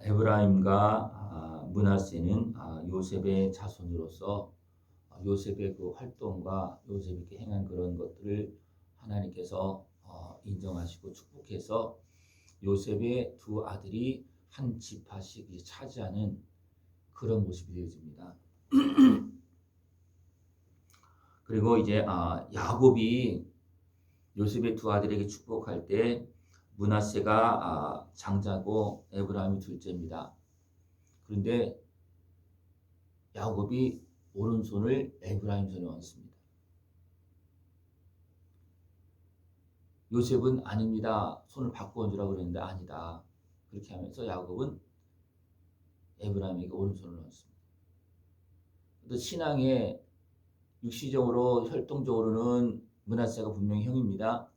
에브라임과 므낫세는 요셉의 자손으로서 요셉의 그 활동과 요셉이 이렇게 행한 그런 것들을 하나님께서 인정하시고 축복해서 요셉의 두 아들이 한 지파씩 차지하는 그런 모습이 되어집니다. 그리고 이제 야곱이 요셉의 두 아들에게 축복할 때 므낫세가 장자고 에브라임이 둘째입니다. 그런데 야곱이 오른손을 에브라임 손에 얹습니다. 요셉은 아닙니다. 손을 바꿔 얹으라고 그랬는데 아니다. 그렇게 하면서 야곱은 에브라임에게 오른손을 얹습니다. 또 신앙의 육시적으로 혈통적으로는 므낫세가 분명히 형입니다.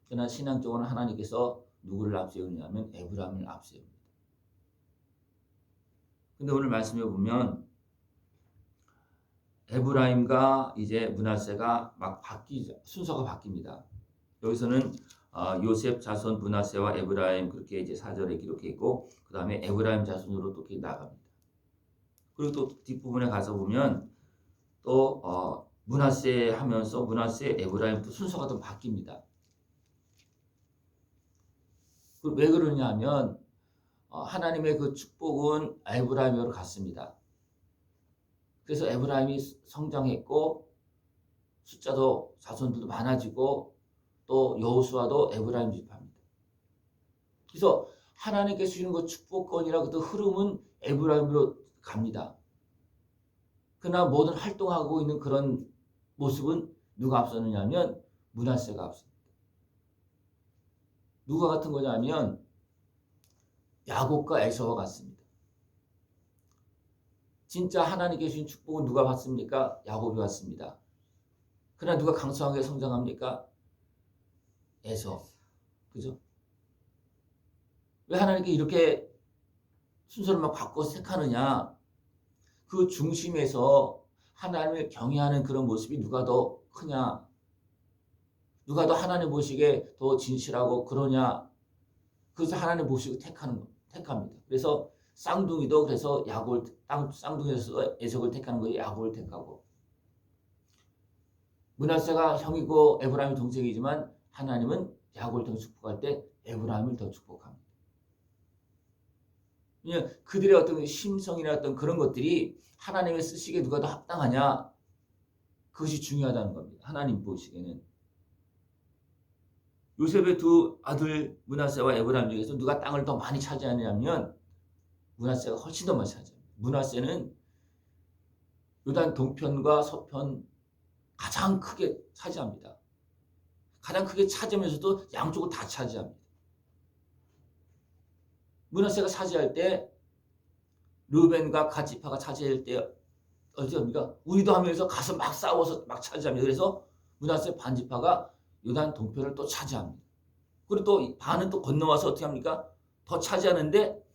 그러나 신앙적으로는 하나님께서 누구를 앞세우냐면 에브라임을 앞세웁니다. 근데 오늘 말씀해 보면 에브라임과 이제 므낫세가 막 순서가 바뀝니다. 여기서는 요셉 자손 므낫세와 에브라임 그렇게 이제 4절에 기록해 있고 그 다음에 에브라임 자손으로 또 이렇게 나갑니다. 그리고 또 뒷부분에 가서 보면 또 므낫세 하면서 므낫세 에브라임 또 순서가 또 바뀝니다. 왜 그러냐 하면 하나님의 그 축복은 에브라임으로 갔습니다. 그래서 에브라임이 성장했고 숫자도 자손들도 많아지고 또 여호수아도 에브라임 지파입니다. 그래서 하나님께서 주시는 그 축복권이라 그 흐름은 에브라임으로 갑니다. 그러나 모든 활동하고 있는 그런 모습은 누가 앞서느냐 하면 므낫세가 앞섭니다. 누가 같은 거냐면 야곱과 에서와 같습니다. 진짜 하나님께 주신 축복은 누가 받습니까? 야곱이 받습니다. 그러나 누가 강성하게 성장합니까? 에서. 그죠? 왜 하나님께 이렇게 순서를 막 바꿔서 택하느냐? 그 중심에서 하나님을 경외하는 그런 모습이 누가 더 크냐? 누가 더 하나님 보시기에 더 진실하고 그러냐? 그래서 하나님 보시고 택합니다. 그래서 쌍둥이도 그래서 야곱을 쌍둥이에서 에석을 택하는 거예요. 야곱을 택하고 므낫세가 형이고 에브라임이 동생이지만 하나님은 야곱을 통해 축복할 때 에브라임을 더 축복합니다. 그들의 어떤 심성이나 어떤 그런 것들이 하나님의 쓰시기에 누가 더 합당하냐? 그것이 중요하다는 겁니다. 하나님 보시기에는. 요셉의 두 아들 므낫세와 에브라임 중에서 누가 땅을 더 많이 차지하냐면 므낫세가 훨씬 더 많이 차지합니다. 므낫세는 요단 동편과 서편 가장 크게 차지합니다. 가장 크게 차지하면서도 양쪽을 다 차지합니다. 므낫세가 차지할 때 르벤과 갓 지파가 차지할 때 어떻게 합니까? 우리도 하면서 가서 막 싸워서 막 차지합니다. 그래서 므낫세 반 지파가 요단 동편을 또 차지합니다. 그리고 또 반은 또 건너와서 어떻게 합니까? 더 차지하는데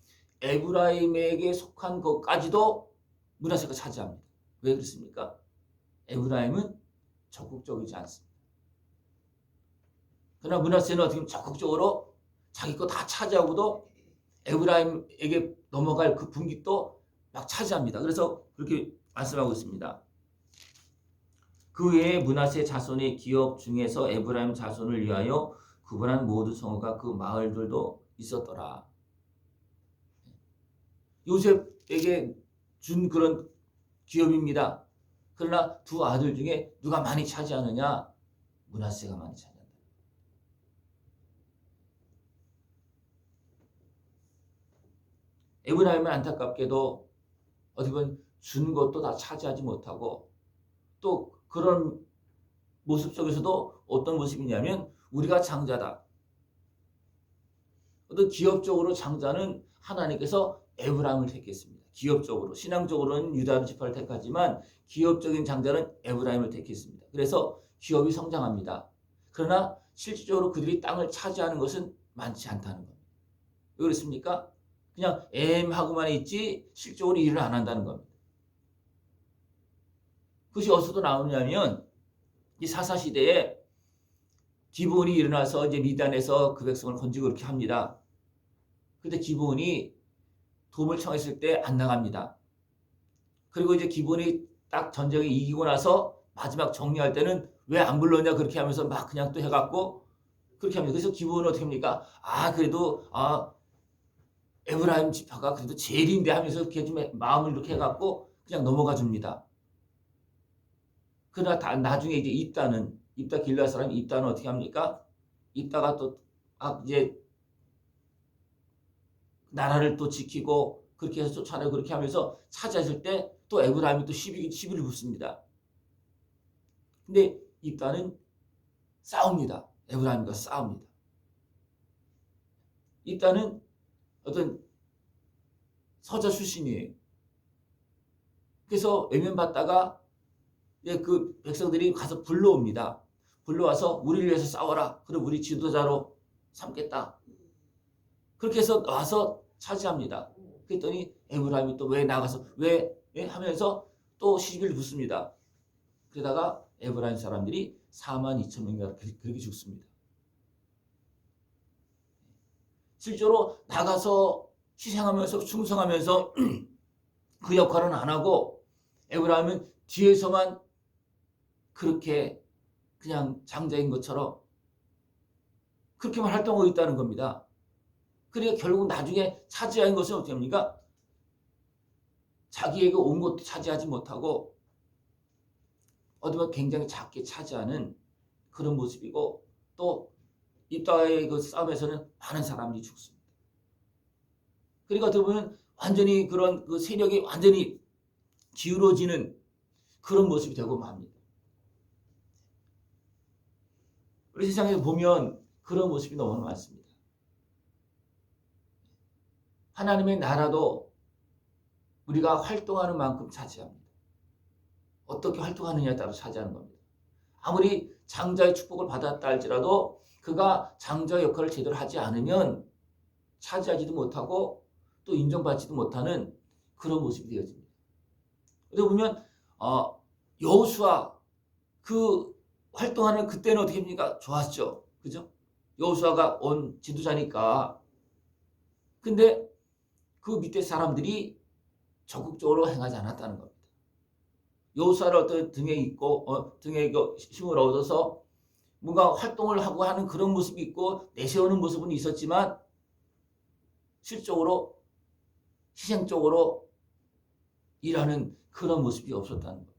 에브라임에게 속한 것까지도 므낫세가 차지합니다. 왜 그렇습니까? 에브라임은 적극적이지 않습니다. 그러나 므낫세는 어떻게 적극적으로 자기 거 다 차지하고도 에브라임에게 넘어갈 그 분깃도 막 차지합니다. 그래서 그렇게 말씀하고 있습니다. 그 외에 므낫세 자손의 기업 중에서 에브라임 자손을 위하여 구분한 모두 성읍과 그 마을들도 있었더라. 요셉에게 준 그런 기업입니다. 그러나 두 아들 중에 누가 많이 차지하느냐? 므낫세가 많이 차지한다. 에브라임은 안타깝게도 어떻게 보면 준 것도 다 차지하지 못하고 또 그런 모습 속에서도 어떤 모습이냐면 우리가 장자다. 어떤 기업적으로 장자는 하나님께서 에브라임을 택했습니다. 기업적으로. 신앙적으로는 유다 지파를 택하지만 기업적인 장자는 에브라임을 택했습니다. 그래서 기업이 성장합니다. 그러나 실질적으로 그들이 땅을 차지하는 것은 많지 않다는 겁니다. 왜 그렇습니까? 그냥 하고만 있지 실적으로 일을 안 한다는 겁니다. 그것이 어디서도 나오냐면 이 사사시대에 기브온이 일어나서 이제 미단에서 그 백성을 건지고 그렇게 합니다. 그런데 기브온이 도움을 청했을 때 안 나갑니다. 그리고 이제 기본이 딱 전쟁에 이기고 나서 마지막 정리할 때는 왜 안 불렀냐 그렇게 하면서 막 그냥 또 해갖고 그렇게 합니다. 그래서 기본은 어떻게 합니까? 그래도 에브라임 지파가 그래도 제일인데 하면서 이렇게 좀 마음을 이렇게 해갖고 그냥 넘어가 줍니다. 그러나 나중에 이제 입다 길르앗 사람 입다는 어떻게 합니까? 입다가 또 이제 나라를 또 지키고 그렇게 해서 쫓아내고 그렇게 하면서 차지했을 때 또 에브라임이 또 시비를 붙습니다. 근데 입다는 싸웁니다. 에브라임과 싸웁니다. 입다는 어떤 서자 출신이에요. 그래서 외면받다가 그 백성들이 가서 불러옵니다. 불러와서 우리를 위해서 싸워라. 그럼 우리 지도자로 삼겠다. 그렇게 해서 와서 차지합니다. 그랬더니 에브라임이 또 왜 나가서 왜 하면서 또 시비를 붙습니다. 그러다가 에브라임 사람들이 42,000명이 그렇게 죽습니다. 실제로 나가서 희생하면서 충성하면서 그 역할은 안 하고 에브라임은 뒤에서만 그렇게 그냥 장자인 것처럼 그렇게만 활동하고 있다는 겁니다. 그러니까 결국 나중에 차지한 것은 어떻게 합니까? 자기에게 온 것도 차지하지 못하고 어디면 굉장히 작게 차지하는 그런 모습이고 또 입다의 그 싸움에서는 많은 사람들이 죽습니다. 그러니까 어떻게 보면 완전히 그런 그 세력이 완전히 기울어지는 그런 모습이 되고 맙니다. 우리 세상에서 보면 그런 모습이 너무 많습니다. 하나님의 나라도 우리가 활동하는 만큼 차지합니다. 어떻게 활동하느냐에 따라 차지하는 겁니다. 아무리 장자의 축복을 받았다 할지라도 그가 장자의 역할을 제대로 하지 않으면 차지하지도 못하고 또 인정받지도 못하는 그런 모습이 되어집니다. 그러다 보면 여호수아 그 활동하는 그때는 어떻게 합니까? 좋았죠. 그죠? 여호수아가 온 지도자니까. 근데 그 밑에 사람들이 적극적으로 행하지 않았다는 겁니다. 여호수아를 어떤 등에 있고 등에 힘을 얻어서 뭔가 활동을 하고 하는 그런 모습이 있고 내세우는 모습은 있었지만 실적으로 희생적으로 일하는 그런 모습이 없었다는 겁니다.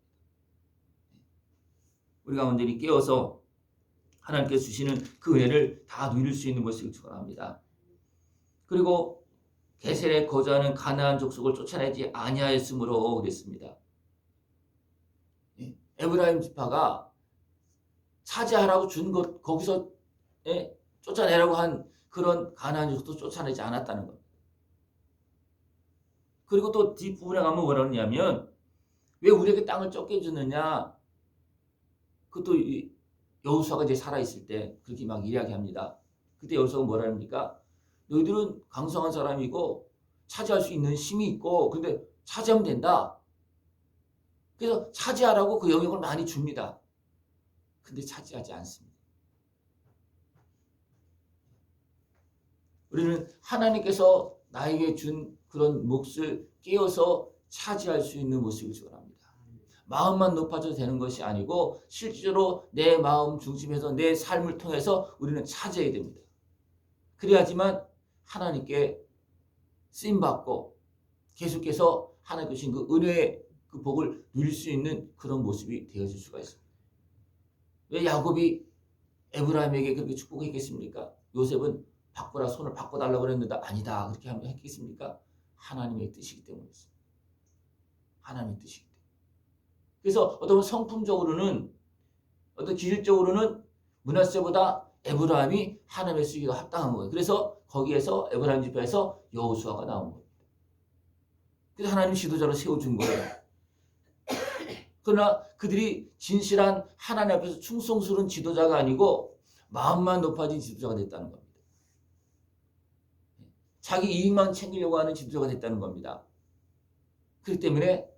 우리가 온전히 깨어서 하나님께서 주시는 그 은혜를 다 누릴 수 있는 것을 축원합니다. 그리고 게셀에 거주하는 가나안 족속을 쫓아내지 아니하였으므로 그랬습니다. 에브라임 지파가 차지하라고 준 것 거기서 쫓아내라고 한 그런 가나안 족속도 쫓아내지 않았다는 겁니다. 그리고 또 뒷부분에 가면 뭐라 그러냐면 왜 우리에게 땅을 쫓게 주느냐. 그것도 여호수아가 이제 살아있을 때 그렇게 막 이야기합니다. 그때 여호수아가 뭐라 합니까? 너희들은 강성한 사람이고 차지할 수 있는 힘이 있고 근데 차지하면 된다. 그래서 차지하라고 그 영역을 많이 줍니다. 근데 차지하지 않습니다. 우리는 하나님께서 나에게 준 그런 몫을 깨어서 차지할 수 있는 모습을 원합니다. 마음만 높아져도 되는 것이 아니고 실제로 내 마음 중심에서 내 삶을 통해서 우리는 차지해야 됩니다. 그래야지만 하나님께 쓰임받고 계속해서 하나님 주신 그 은혜의 그 복을 누릴 수 있는 그런 모습이 되어질 수가 있습니다. 왜 야곱이 에브라임에게 그렇게 축복했겠습니까? 요셉은 바꾸라 손을 바꿔달라고 그랬는데 아니다 그렇게 했겠습니까? 하나님의 뜻이기 때문이었습니다. 하나님의 뜻이기 때문에. 그래서 어떤 성품적으로는 어떤 기질적으로는 므낫세보다 에브라임이 하나님의 쓰기가 합당한 거예요. 그래서 거기에서 에브라임 지파에서 여호수아가 나온 겁니다. 그래서 하나님 지도자로 세워준 거예요. 그러나 그들이 진실한 하나님 앞에서 충성스러운 지도자가 아니고 마음만 높아진 지도자가 됐다는 겁니다. 자기 이익만 챙기려고 하는 지도자가 됐다는 겁니다. 그렇기 때문에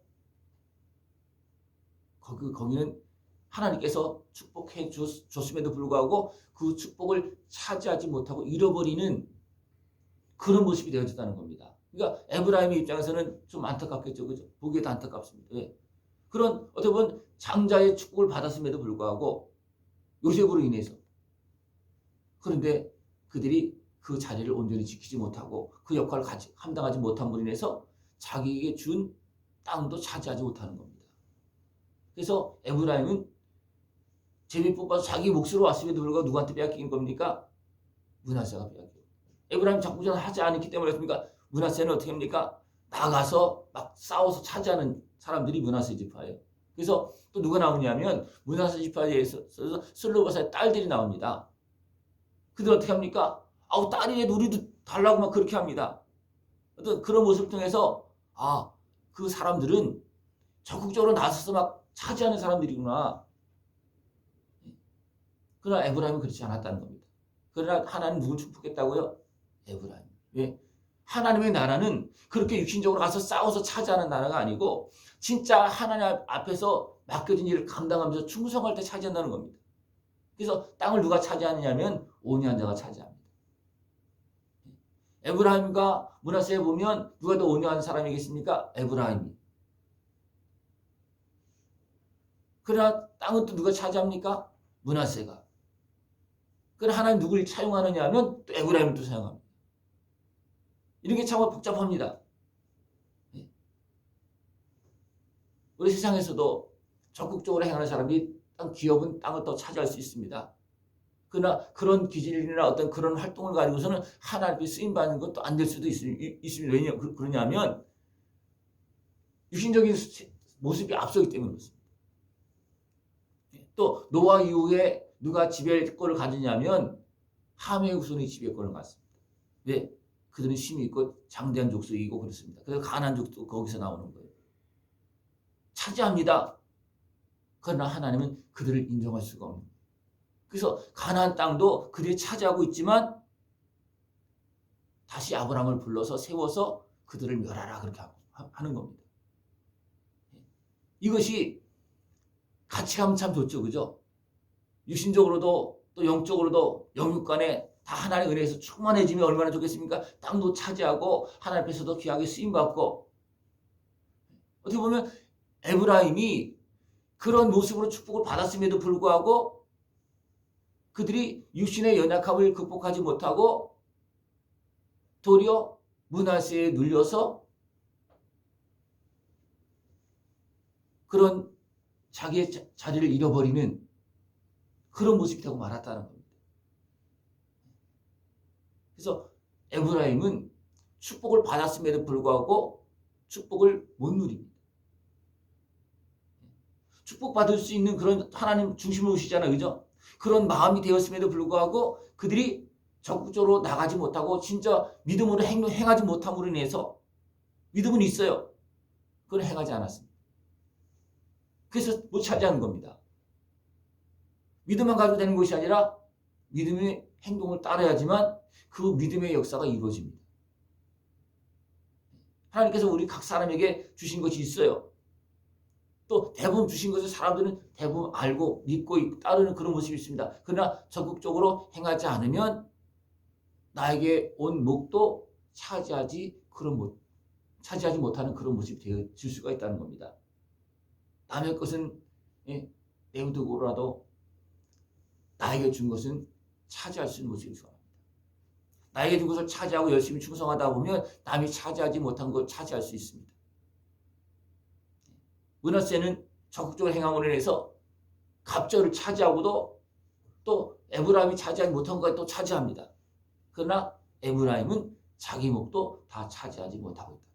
거기는 하나님께서 축복해 줬음에도 불구하고 그 축복을 차지하지 못하고 잃어버리는 그런 모습이 되어졌다는 겁니다. 그러니까 에브라임의 입장에서는 좀 안타깝겠죠. 그죠? 보기에도 안타깝습니다. 왜? 그런 어떻게 보면 장자의 축복을 받았음에도 불구하고 요셉으로 인해서 그런데 그들이 그 자리를 온전히 지키지 못하고 그 역할을 감당하지 못함으로 인해서 자기에게 준 땅도 차지하지 못하는 겁니다. 그래서 에브라임은 제비 뽑아서 자기 몫으로 왔음에도 불구하고 누구한테 빼앗긴 겁니까? 므낫세가 빼앗겨요. 에브라임 작부자는 하지 않았기 때문에 그렇습니까? 므낫세는 어떻게 합니까? 나가서 막 싸워서 차지하는 사람들이 므낫세 지파예요. 그래서 또 누가 나오냐면 므낫세 지파에 있어서 슬로바사의 딸들이 나옵니다. 그들 어떻게 합니까? 아우 딸이라도 우리도 달라고 막 그렇게 합니다. 어떤 그런 모습을 통해서 그 사람들은 적극적으로 나서서 막 차지하는 사람들이구나. 그러나 에브라임은 그렇지 않았다는 겁니다. 그러나 하나님 누굴 축복했다고요? 에브라임. 왜? 하나님의 나라는 그렇게 육신적으로 가서 싸워서 차지하는 나라가 아니고 진짜 하나님 앞에서 맡겨진 일을 감당하면서 충성할 때 차지한다는 겁니다. 그래서 땅을 누가 차지하느냐면 온유한 자가 차지합니다. 에브라임과 므낫세에 보면 누가 더 온유한 사람이겠습니까? 에브라임이. 그러나 땅은 또 누가 차지합니까? 므낫세가. 그러나 하나님 누굴 차용하느냐 하면 또 에브라임을 또 사용합니다. 이런 게 참 복잡합니다. 우리 세상에서도 적극적으로 행하는 사람이 기업은 땅을 더 차지할 수 있습니다. 그러나 그런 기질이나 어떤 그런 활동을 가지고서는 하나님께 쓰임받는 것도 안 될 수도 있습니다. 왜냐 그러냐면 육신적인 모습이 앞서기 때문에 그렇습니다. 또 노아 이후에 누가 지배권을 가지냐면 함의 후손이 지배권을 갖습니다. 왜? 그들은 힘이 있고 장대한 족속이고 그렇습니다. 그래서 가나안 족도 거기서 나오는 거예요. 차지합니다. 그러나 하나님은 그들을 인정할 수가 없는 거예요. 그래서 가나안 땅도 그들이 차지하고 있지만 다시 아브라함을 불러서 세워서 그들을 멸하라 그렇게 하는 겁니다. 이것이 같이 가면 참 좋죠. 그죠? 육신적으로도 또 영적으로도 영육간에 다 하나님의 은혜에서 충만해지면 얼마나 좋겠습니까? 땅도 차지하고 하나님 앞에서도 귀하게 쓰임받고 어떻게 보면 에브라임이 그런 모습으로 축복을 받았음에도 불구하고 그들이 육신의 연약함을 극복하지 못하고 도리어 므낫세에 눌려서 그런 자기의 자리를 잃어버리는 그런 모습이 되고 말았다는 겁니다. 그래서 에브라임은 축복을 받았음에도 불구하고 축복을 못 누립니다. 축복받을 수 있는 그런 하나님 중심으로 오시잖아요. 그죠? 그런 마음이 되었음에도 불구하고 그들이 적극적으로 나가지 못하고 진짜 믿음으로 행하지 못함으로 인해서 믿음은 있어요. 그건 행하지 않았습니다. 그래서 못 차지하는 겁니다. 믿음만 가지고 되는 것이 아니라 믿음의 행동을 따라야지만 그 믿음의 역사가 이루어집니다. 하나님께서 우리 각 사람에게 주신 것이 있어요. 또 대부분 주신 것을 사람들은 대부분 알고 믿고 따르는 그런 모습이 있습니다. 그러나 적극적으로 행하지 않으면 나에게 온 목도 차지하지 못하는 그런 모습이 되어질 수가 있다는 겁니다. 남의 것은 내어두고라도 나에게 준 것은 차지할 수 있는 모습이 있습니다. 나에게 준 것을 차지하고 열심히 충성하다 보면 남이 차지하지 못한 걸 차지할 수 있습니다. 므낫세는 적극적으로 행함으로 인해서 갑절을 차지하고도 또 에브라임이 차지하지 못한 것을 또 차지합니다. 그러나 에브라임은 자기 몫도 다 차지하지 못하고 있다.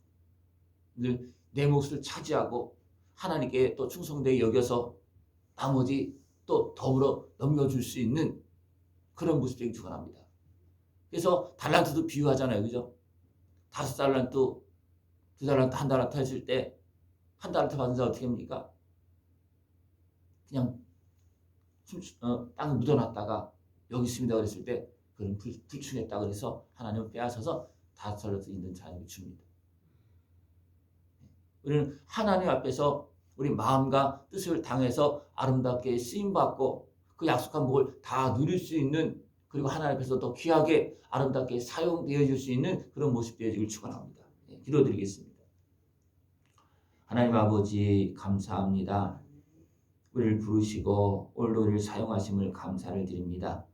늘 내 몫을 차지하고 하나님께 또 충성되게 여겨서 나머지 또 더불어 넘겨줄 수 있는 그런 모습 되기 축원합니다. 그래서 달란트도 비유하잖아요. 그죠? 5달란트, 2달란트, 1달란트 했을 때 1달란트 받은 자 어떻게 합니까? 그냥 땅에 묻어놨다가 여기 있습니다 그랬을 때 그는 불충했다 그래서 하나님은 빼앗아서 5달란트 있는 자에게 줍니다. 우리는 하나님 앞에서 우리 마음과 뜻을 당해서 아름답게 쓰임받고 그 약속한 복을 다 누릴 수 있는 그리고 하나님 앞에서 더 귀하게 아름답게 사용되어질 수 있는 그런 모습 되어지길 축원합니다. 기도드리겠습니다. 하나님 아버지 감사합니다. 우리를 부르시고 오늘도 우리를 사용하심을 감사를 드립니다.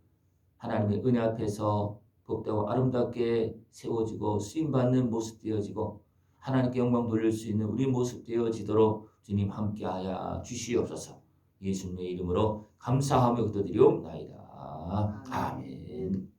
하나님의 은혜 앞에서 복되고 아름답게 세워지고 쓰임받는 모습 되어지고 하나님께 영광 돌릴 수 있는 우리 모습 되어지도록 주님 함께하여 주시옵소서. 예수님의 이름으로 감사하며 기도드리옵나이다. 아멘.